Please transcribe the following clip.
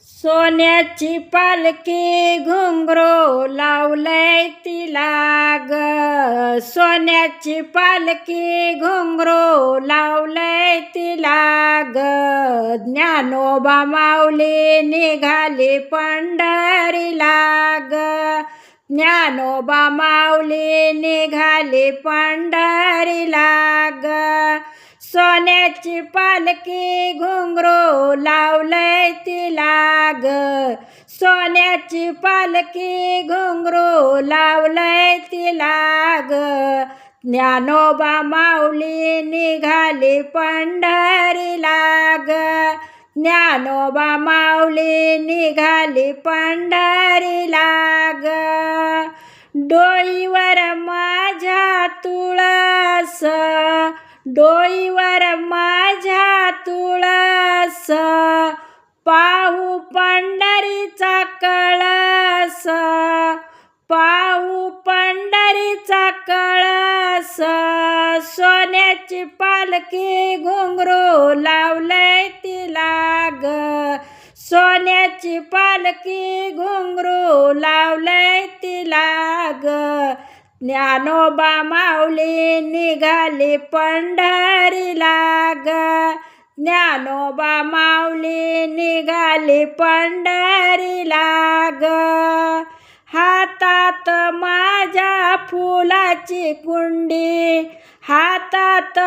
सोन्याची पालखी घुंगरू लावलंय तिला ग. सोन्याची पालखी घुंगरू लावलंय तिला ग. ज्ञानोबा माऊली निघाली पंढरीला ग. ज्ञानोबा माऊली निघाली पंढरीला ग. सोन्याची पालखी घुंगरू लावलंय तिला ग. सोन्याची पालखी घुंगरू लावलंय तिला ग. ज्ञानोबा माऊली निघाली पंढरीला ग. ज्ञानोबा माऊली निघाली पंढरीला ग. डोईवर माझ्या तुळस, डोईवर माझ्या तुळस, पाहू पंढरीचा कळस, पाहू पंढरीचा कळस. सोन्याची पालखी घुंगरू लावलंय तिला ग. सोन्याची पालखी घुंगरू लावलंय तिला ग. ज्ञानोबा माऊली निघाली पंढरीला ग. ज्ञानोबा माऊली निघाली पंढरीला ग. हातात माझ्या फुलाची कुंडी, हातात